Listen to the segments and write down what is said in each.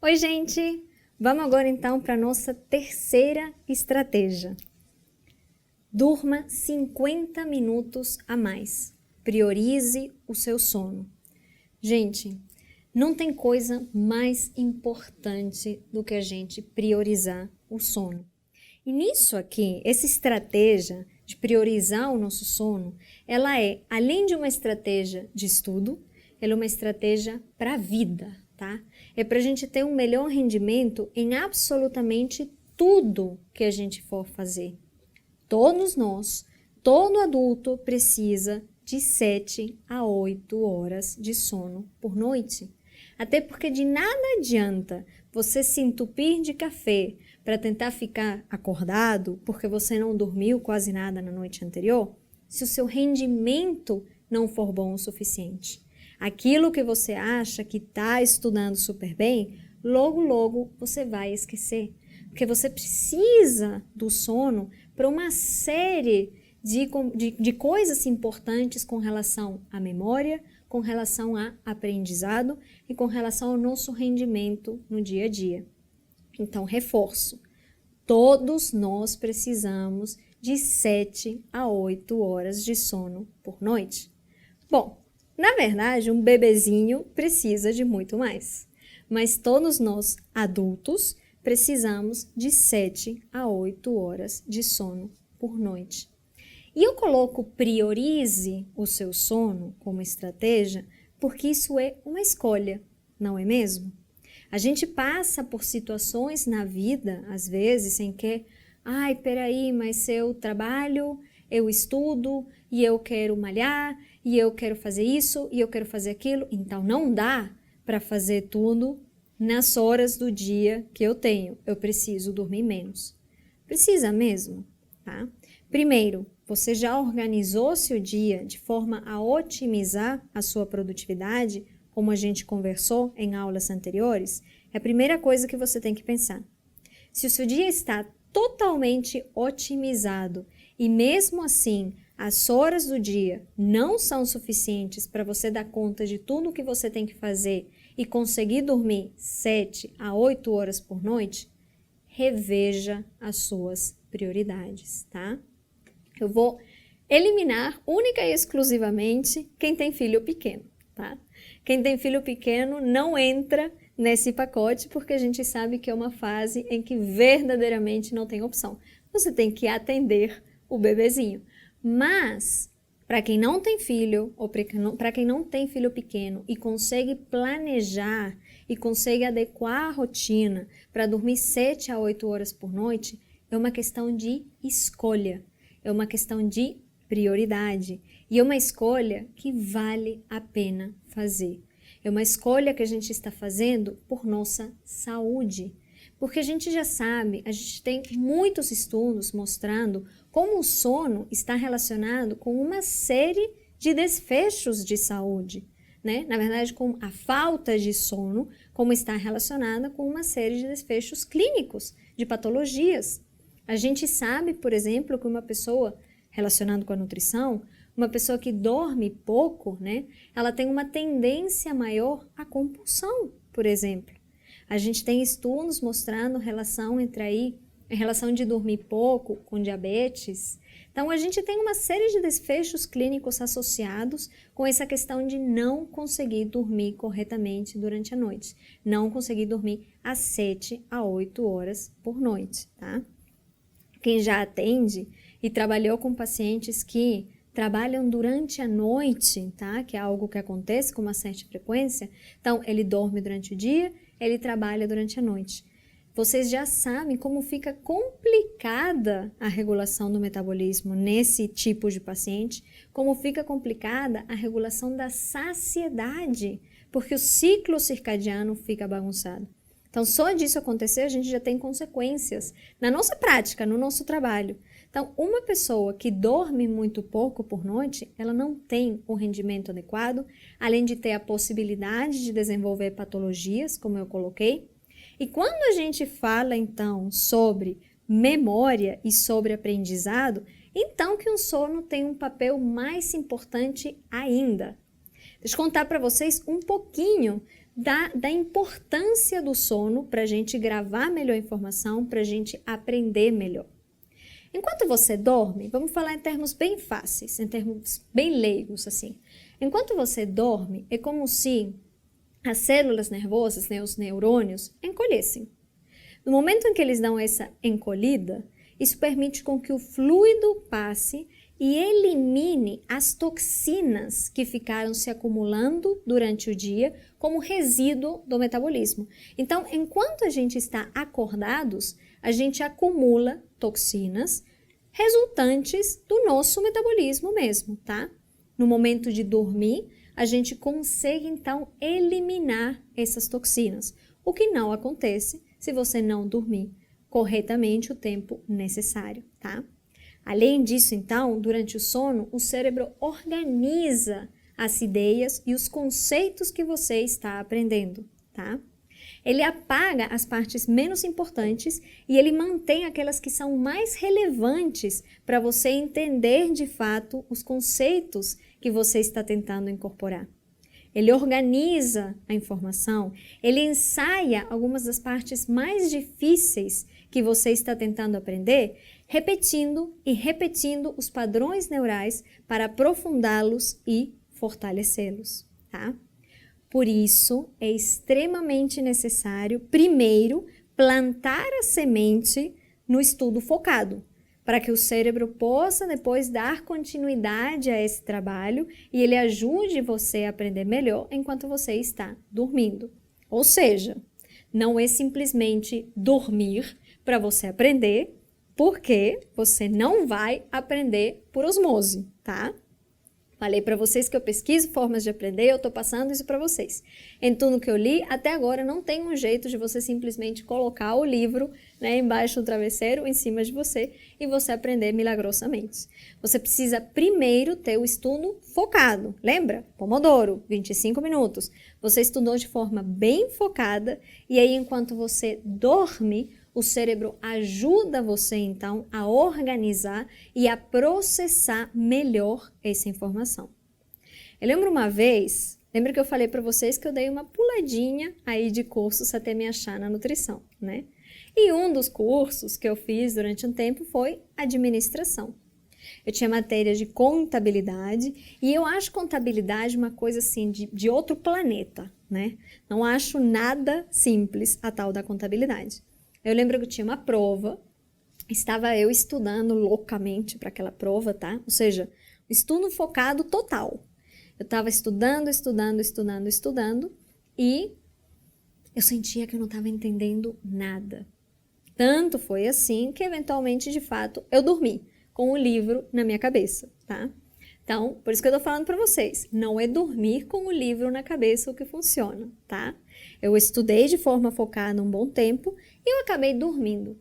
Oi, gente! Vamos agora então para a nossa terceira estratégia. Durma 50 minutos a mais. Priorize o seu sono. Gente, não tem coisa mais importante do que a gente priorizar o sono. E nisso aqui, essa estratégia de priorizar o nosso sono, ela é, além de uma estratégia de estudo, ela é uma estratégia para a vida, tá? É para a gente ter um melhor rendimento em absolutamente tudo que a gente for fazer. Todos nós, todo adulto precisa de 7 a 8 horas de sono por noite. Até porque de nada adianta você se entupir de café para tentar ficar acordado porque você não dormiu quase nada na noite anterior, se o seu rendimento não for bom o suficiente. Aquilo que você acha que está estudando super bem, logo você vai esquecer. Porque você precisa do sono para uma série de coisas importantes com relação à memória, com relação a aprendizado e com relação ao nosso rendimento no dia a dia. Então, reforço. Todos nós precisamos de 7 a 8 horas de sono por noite. Bom, na verdade, um bebezinho precisa de muito mais. Mas todos nós, adultos, precisamos de 7 a 8 horas de sono por noite. E eu coloco priorize o seu sono como estratégia porque isso é uma escolha, não é mesmo? A gente passa por situações na vida, às vezes, em que, peraí, mas eu trabalho, eu estudo e eu quero malhar e eu quero fazer isso e eu quero fazer aquilo. Então, não dá para fazer tudo nas horas do dia que eu tenho. Eu preciso dormir menos. Precisa mesmo, tá? Primeiro, você já organizou seu dia de forma a otimizar a sua produtividade, como a gente conversou em aulas anteriores? É a primeira coisa que você tem que pensar. Se o seu dia está totalmente otimizado e mesmo assim as horas do dia não são suficientes para você dar conta de tudo o que você tem que fazer e conseguir dormir 7 a 8 horas por noite, reveja as suas prioridades, tá? Eu vou eliminar única e exclusivamente quem tem filho pequeno, tá? Quem tem filho pequeno não entra nesse pacote porque a gente sabe que é uma fase em que verdadeiramente não tem opção. Você tem que atender o bebezinho. Mas, para quem não tem filho, ou para quem não tem filho pequeno e consegue planejar e consegue adequar a rotina para dormir 7 a 8 horas por noite, é uma questão de escolha, é uma questão de prioridade e é uma escolha que vale a pena fazer. É uma escolha que a gente está fazendo por nossa saúde. Porque a gente já sabe, a gente tem muitos estudos mostrando como o sono está relacionado com uma série de desfechos de saúde, né? Na verdade, com a falta de sono, como está relacionada com uma série de desfechos clínicos, de patologias. A gente sabe, por exemplo, que uma pessoa, relacionado com a nutrição, uma pessoa que dorme pouco, né? Ela tem uma tendência maior à compulsão, por exemplo. A gente tem estudos mostrando relação de dormir pouco com diabetes. Então, a gente tem uma série de desfechos clínicos associados com essa questão de não conseguir dormir corretamente durante a noite. Não conseguir dormir às 7 a 8 horas por noite, tá? Quem já atende e trabalhou com pacientes que trabalham durante a noite, tá? Que é algo que acontece com uma certa frequência. Então, ele dorme durante o dia, ele trabalha durante a noite. Vocês já sabem como fica complicada a regulação do metabolismo nesse tipo de paciente, como fica complicada a regulação da saciedade, porque o ciclo circadiano fica bagunçado. Então, só disso acontecer, a gente já tem consequências na nossa prática, no nosso trabalho. Então, uma pessoa que dorme muito pouco por noite, ela não tem o rendimento adequado, além de ter a possibilidade de desenvolver patologias, como eu coloquei. E quando a gente fala, então, sobre memória e sobre aprendizado, então que o sono tem um papel mais importante ainda. Deixa eu contar para vocês um pouquinho da importância do sono para a gente gravar melhor a informação, para a gente aprender melhor. Enquanto você dorme, vamos falar em termos bem fáceis, em termos bem leigos, assim. Enquanto você dorme, é como se as células nervosas, né, os neurônios, encolhessem. No momento em que eles dão essa encolhida, isso permite com que o fluido passe e elimine as toxinas que ficaram se acumulando durante o dia como resíduo do metabolismo. Então, enquanto a gente está acordados, a gente acumula toxinas resultantes do nosso metabolismo mesmo, tá? No momento de dormir, a gente consegue então eliminar essas toxinas, o que não acontece se você não dormir corretamente o tempo necessário, tá? Além disso, então, durante o sono, o cérebro organiza as ideias e os conceitos que você está aprendendo, tá? Ele apaga as partes menos importantes e ele mantém aquelas que são mais relevantes para você entender de fato os conceitos que você está tentando incorporar. Ele organiza a informação, ele ensaia algumas das partes mais difíceis que você está tentando aprender, repetindo e repetindo os padrões neurais para aprofundá-los e fortalecê-los, tá? Por isso, é extremamente necessário, primeiro, plantar a semente no estudo focado, para que o cérebro possa depois dar continuidade a esse trabalho e ele ajude você a aprender melhor enquanto você está dormindo. Ou seja, não é simplesmente dormir para você aprender, porque você não vai aprender por osmose, tá? Falei para vocês que eu pesquiso formas de aprender, eu estou passando isso para vocês. Em tudo que eu li, até agora não tem um jeito de você simplesmente colocar o livro, né, embaixo do travesseiro, em cima de você, e você aprender milagrosamente. Você precisa primeiro ter o estudo focado. Lembra? Pomodoro, 25 minutos. Você estudou de forma bem focada, e aí enquanto você dorme, o cérebro ajuda você, então, a organizar e a processar melhor essa informação. Eu lembro uma vez, lembra que eu falei para vocês que eu dei uma puladinha aí de cursos até me achar na nutrição, né? E um dos cursos que eu fiz durante um tempo foi administração. Eu tinha matéria de contabilidade e eu acho contabilidade uma coisa assim de outro planeta, né? Não acho nada simples a tal da contabilidade. Eu lembro que eu tinha uma prova, estava eu estudando loucamente para aquela prova, tá? Ou seja, estudo focado total. Eu estava estudando e eu sentia que eu não estava entendendo nada. Tanto foi assim que, eventualmente, de fato, eu dormi com o livro na minha cabeça, tá? Então, por isso que eu tô falando para vocês, não é dormir com o livro na cabeça o que funciona, tá? Eu estudei de forma focada um bom tempo e eu acabei dormindo.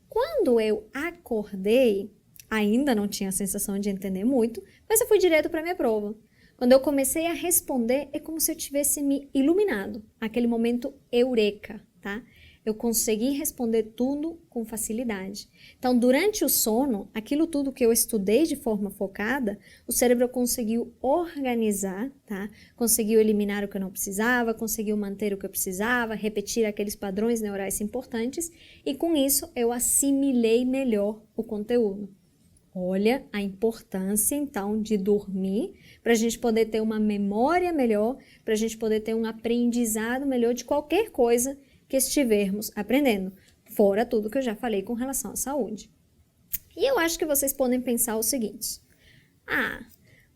Quando eu acordei, ainda não tinha a sensação de entender muito, mas eu fui direto para minha prova. Quando eu comecei a responder, é como se eu tivesse me iluminado, aquele momento eureka, tá? Eu consegui responder tudo com facilidade. Então, durante o sono, aquilo tudo que eu estudei de forma focada, o cérebro conseguiu organizar, tá? Conseguiu eliminar o que eu não precisava, conseguiu manter o que eu precisava, repetir aqueles padrões neurais importantes e com isso eu assimilei melhor o conteúdo. Olha a importância, então, de dormir para a gente poder ter uma memória melhor, para a gente poder ter um aprendizado melhor de qualquer coisa que estivermos aprendendo, fora tudo que eu já falei com relação à saúde. E eu acho que vocês podem pensar o seguinte,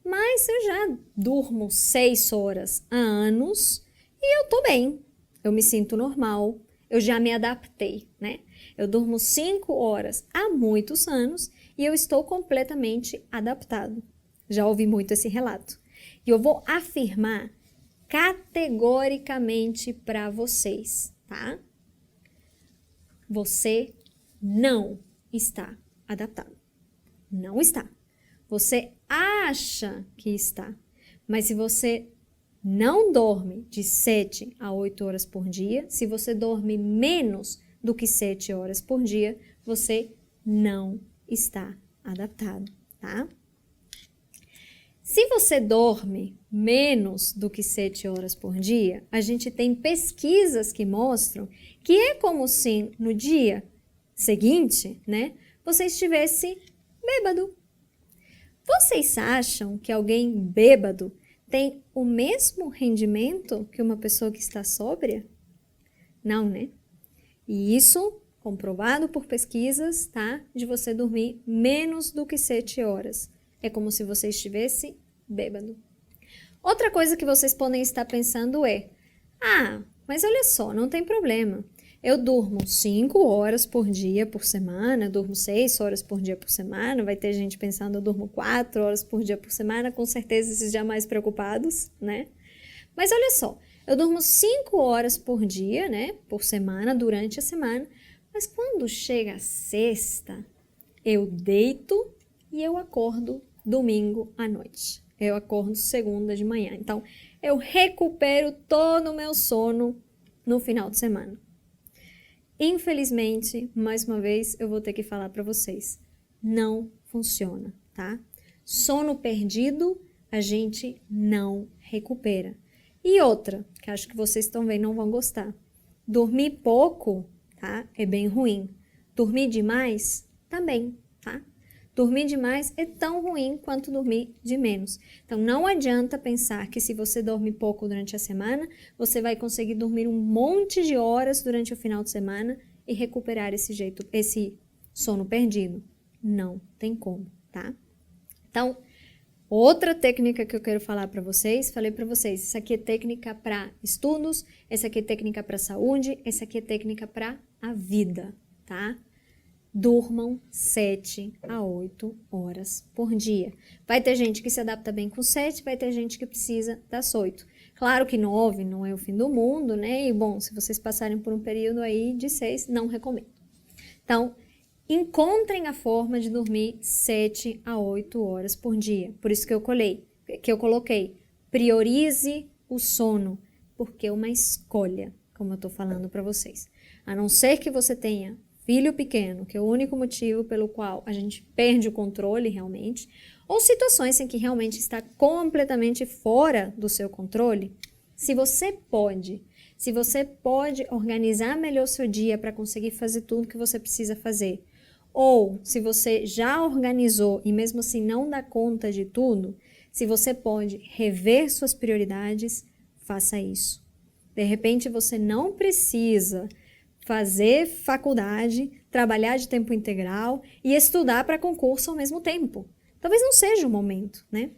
mas eu já durmo 6 horas há anos e eu tô bem, eu me sinto normal, eu já me adaptei, né? Eu durmo 5 horas há muitos anos e eu estou completamente adaptado. Já ouvi muito esse relato. E eu vou afirmar categoricamente para vocês, tá? Você não está adaptado. Não está. Você acha que está. Mas se você não dorme de 7 a 8 horas por dia, se você dorme menos do que 7 horas por dia, você não está adaptado, tá? Se você dorme menos do que 7 horas por dia, a gente tem pesquisas que mostram que é como se no dia seguinte, né, você estivesse bêbado. Vocês acham que alguém bêbado tem o mesmo rendimento que uma pessoa que está sóbria? Não, né? E isso comprovado por pesquisas, tá? De você dormir menos do que 7 horas. É como se você estivesse bêbado. Outra coisa que vocês podem estar pensando é: mas olha só, não tem problema. Eu durmo 5 horas por dia por semana, durmo 6 horas por dia por semana. Vai ter gente pensando, eu durmo 4 horas por dia por semana, com certeza esses já mais preocupados, né? Mas olha só, eu durmo 5 horas por dia, né? Por semana, durante a semana. Mas quando chega a sexta, eu deito e eu acordo domingo à noite. Eu acordo segunda de manhã. Então, eu recupero todo o meu sono no final de semana. Infelizmente, mais uma vez, eu vou ter que falar para vocês. Não funciona, tá? Sono perdido, a gente não recupera. E outra, que acho que vocês também não vão gostar. Dormir pouco, tá? É bem ruim. Dormir demais, também, tá? Dormir demais é tão ruim quanto dormir de menos. Então, não adianta pensar que se você dorme pouco durante a semana, você vai conseguir dormir um monte de horas durante o final de semana e recuperar esse sono perdido. Não tem como, tá? Então, outra técnica que eu quero falar para vocês, falei para vocês, essa aqui é técnica para estudos, essa aqui é técnica para saúde, essa aqui é técnica para a vida, tá? Durmam 7 a 8 horas por dia. Vai ter gente que se adapta bem com 7, vai ter gente que precisa das 8. Claro que 9 não é o fim do mundo, né? E bom, se vocês passarem por um período aí de 6, não recomendo. Então, encontrem a forma de dormir 7 a 8 horas por dia. Por isso que eu coloquei, priorize o sono, porque é uma escolha, como eu tô falando para vocês. A não ser que você tenha filho pequeno, que é o único motivo pelo qual a gente perde o controle realmente, ou situações em que realmente está completamente fora do seu controle, se você pode organizar melhor o seu dia para conseguir fazer tudo que você precisa fazer, ou se você já organizou e mesmo assim não dá conta de tudo, se você pode rever suas prioridades, faça isso. De repente você não precisa fazer faculdade, trabalhar de tempo integral e estudar para concurso ao mesmo tempo. Talvez não seja o momento, né?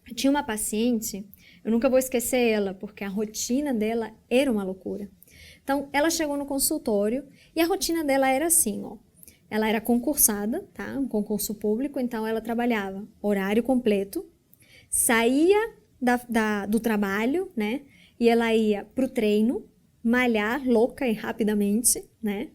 Eu tinha uma paciente, eu nunca vou esquecer ela, porque a rotina dela era uma loucura. Então, ela chegou no consultório e a rotina dela era assim, ó. Ela era concursada, tá? Um concurso público, então ela trabalhava horário completo, saía do trabalho, né? E ela ia pro treino, malhar louca e rapidamente, né?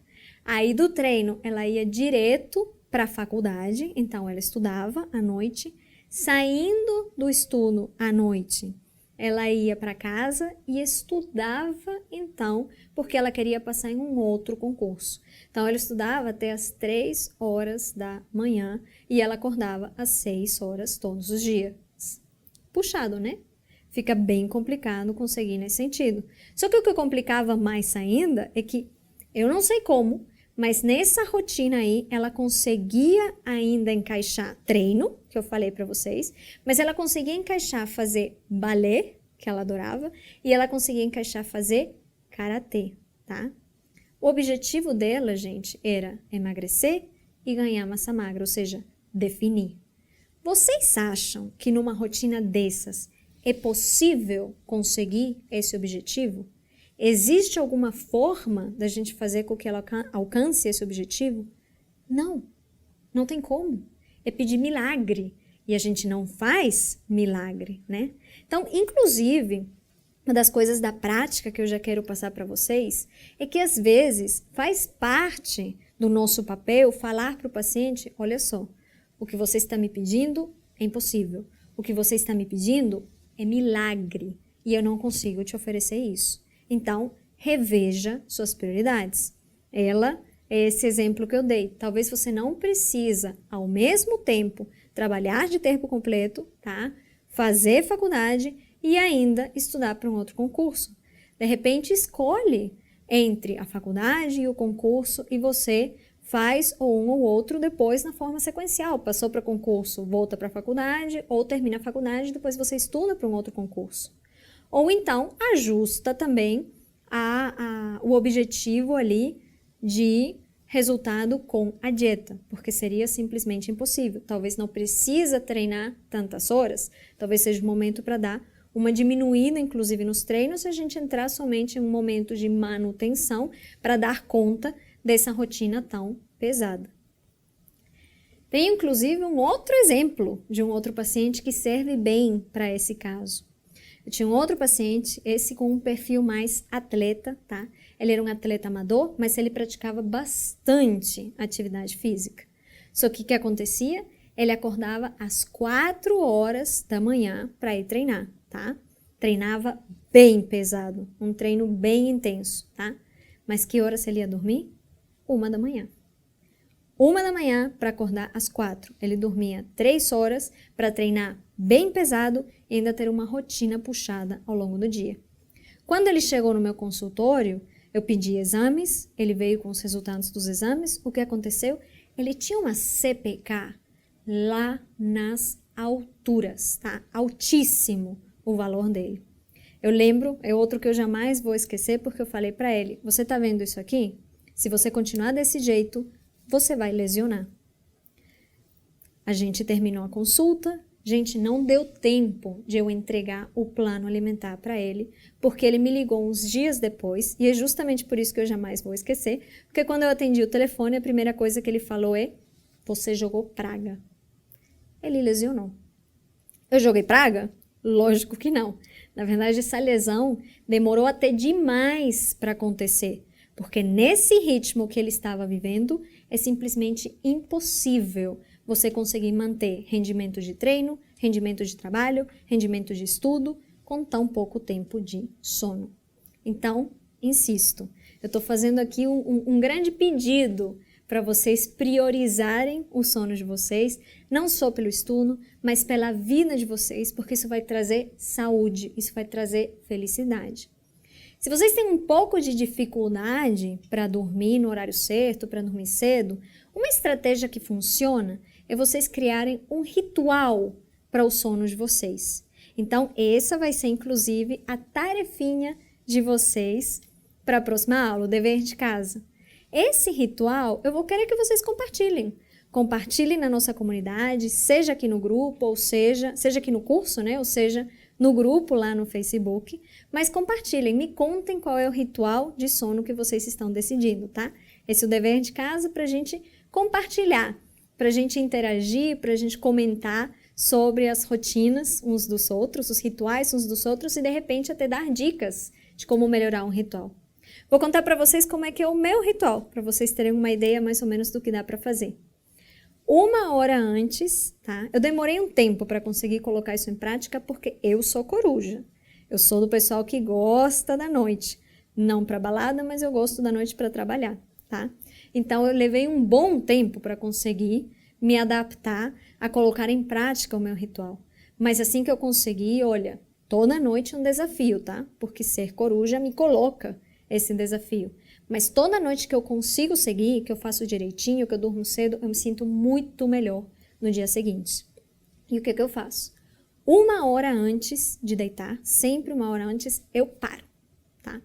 Aí do treino ela ia direto para a faculdade, então ela estudava à noite, saindo do estudo à noite, ela ia para casa e estudava então, porque ela queria passar em um outro concurso. Então ela estudava até as 3 horas da manhã e ela acordava às 6 horas todos os dias. Puxado, né? Fica bem complicado conseguir nesse sentido. Só que o que complicava mais ainda é que, eu não sei como, mas nessa rotina aí, ela conseguia ainda encaixar treino, que eu falei para vocês, mas ela conseguia encaixar fazer balé, que ela adorava, e ela conseguia encaixar fazer karatê, tá? O objetivo dela, gente, era emagrecer e ganhar massa magra, ou seja, definir. Vocês acham que numa rotina dessas, é possível conseguir esse objetivo? Existe alguma forma da gente fazer com que ela alcance esse objetivo? Não, não tem como. É pedir milagre e a gente não faz milagre, né? Então, inclusive, uma das coisas da prática que eu já quero passar para vocês é que às vezes faz parte do nosso papel falar para o paciente, olha só, o que você está me pedindo é impossível. O que você está me pedindo é milagre e eu não consigo te oferecer isso. Então, reveja suas prioridades. Ela é esse exemplo que eu dei. Talvez você não precisa, ao mesmo tempo, trabalhar de tempo completo, tá? fazer faculdade e ainda estudar para um outro concurso. De repente, escolhe entre a faculdade e o concurso e você faz ou um ou outro depois na forma sequencial. Passou para concurso, volta para a faculdade, ou termina a faculdade e depois você estuda para um outro concurso. Ou então, ajusta também o objetivo ali de resultado com a dieta, porque seria simplesmente impossível. Talvez não precisa treinar tantas horas, talvez seja o momento para dar uma diminuída, inclusive, nos treinos, e a gente entrar somente em um momento de manutenção para dar conta dessa rotina tão pesada. Tem, inclusive, um outro exemplo de um outro paciente que serve bem para esse caso. Eu tinha um outro paciente, esse com um perfil mais atleta, tá? Ele era um atleta amador, mas ele praticava bastante atividade física. Só que o que acontecia? Ele acordava às 4 horas da manhã para ir treinar, tá? Treinava bem pesado, um treino bem intenso, tá? Mas que horas ele ia dormir? 1 da manhã. 1 da manhã para acordar às 4. Ele dormia 3 horas para treinar bem pesado e ainda ter uma rotina puxada ao longo do dia. Quando ele chegou no meu consultório, eu pedi exames, ele veio com os resultados dos exames. O que aconteceu? Ele tinha uma CPK lá nas alturas, tá? Altíssimo o valor dele. Eu lembro, é outro que eu jamais vou esquecer, porque eu falei para ele, você tá vendo isso aqui? Se você continuar desse jeito, você vai lesionar. A gente terminou a consulta, gente, não deu tempo de eu entregar o plano alimentar para ele, porque ele me ligou uns dias depois, e é justamente por isso que eu jamais vou esquecer, porque quando eu atendi o telefone, a primeira coisa que ele falou é, você jogou praga. Ele lesionou. Eu joguei praga? Lógico que não. Na verdade, essa lesão demorou até demais para acontecer, porque nesse ritmo que ele estava vivendo, é simplesmente impossível você conseguir manter rendimento de treino, rendimento de trabalho, rendimento de estudo, com tão pouco tempo de sono. Então, insisto, eu estou fazendo aqui um grande pedido para vocês priorizarem o sono de vocês, não só pelo estudo, mas pela vida de vocês, porque isso vai trazer saúde, isso vai trazer felicidade. Se vocês têm um pouco de dificuldade para dormir no horário certo, para dormir cedo, uma estratégia que funciona é vocês criarem um ritual para o sono de vocês. Então, essa vai ser, inclusive, a tarefinha de vocês para a próxima aula, o dever de casa. Esse ritual, eu vou querer que vocês compartilhem. Compartilhem na nossa comunidade, seja aqui no grupo, ou seja aqui no curso, né? Ou seja, no grupo lá no Facebook. Mas compartilhem, me contem qual é o ritual de sono que vocês estão decidindo, tá? Esse é o dever de casa para a gente compartilhar, para a gente interagir, para a gente comentar sobre as rotinas uns dos outros, os rituais uns dos outros e, de repente, até dar dicas de como melhorar um ritual. Vou contar para vocês como é que é o meu ritual, para vocês terem uma ideia mais ou menos do que dá para fazer. 1 hora antes, tá? Eu demorei um tempo para conseguir colocar isso em prática porque eu sou coruja. Eu sou do pessoal que gosta da noite. Não para balada, mas eu gosto da noite para trabalhar, tá? Então, eu levei um bom tempo para conseguir me adaptar a colocar em prática o meu ritual. Mas assim que eu consegui, olha, toda noite é um desafio, tá? Porque ser coruja me coloca esse desafio. Mas toda noite que eu consigo seguir, que eu faço direitinho, que eu durmo cedo, eu me sinto muito melhor no dia seguinte. E o que eu faço? 1 hora antes de deitar, sempre 1 hora antes, eu paro, tá?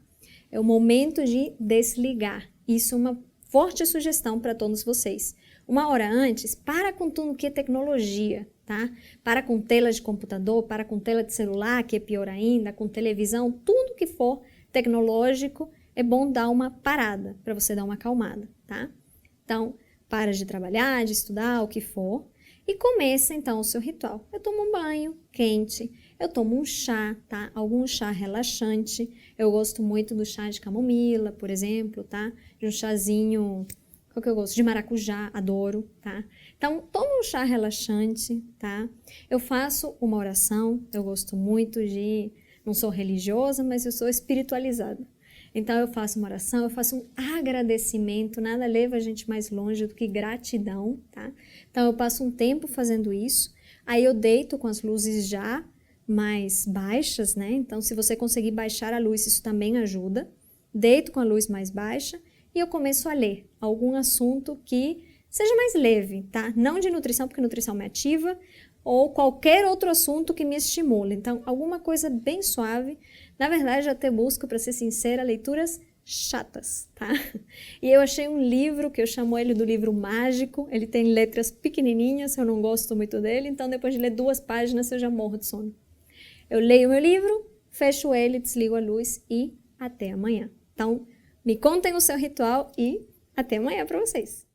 É o momento de desligar. Isso é uma forte sugestão para todos vocês. 1 hora antes, para com tudo que é tecnologia, tá? Para com tela de computador, para com tela de celular, que é pior ainda, com televisão, tudo que for tecnológico, é bom dar uma parada, para você dar uma acalmada, tá? Então, para de trabalhar, de estudar, o que for, e começa então o seu ritual. Eu tomo um banho quente, eu tomo um chá, tá? Algum chá relaxante. Eu gosto muito do chá de camomila, por exemplo, tá? De um chazinho, qual que eu gosto? De maracujá, adoro, tá? Então, tomo um chá relaxante, tá? Eu faço uma oração, eu gosto muito de... Não sou religiosa, mas eu sou espiritualizada. Então, eu faço uma oração, eu faço um agradecimento, nada leva a gente mais longe do que gratidão, tá? Então, eu passo um tempo fazendo isso, aí eu deito com as luzes já mais baixas, né? Então, se você conseguir baixar a luz, isso também ajuda. Deito com a luz mais baixa e eu começo a ler algum assunto que seja mais leve, tá? Não de nutrição, porque nutrição me ativa, ou qualquer outro assunto que me estimule. Então, alguma coisa bem suave. Na verdade, eu até busco, para ser sincera, leituras chatas, tá? E eu achei um livro que eu chamo ele do livro mágico. Ele tem letras pequenininhas, eu não gosto muito dele, então depois de ler 2 páginas eu já morro de sono. Eu leio meu livro, fecho ele, desligo a luz e até amanhã. Então, me contem o seu ritual e até amanhã para vocês!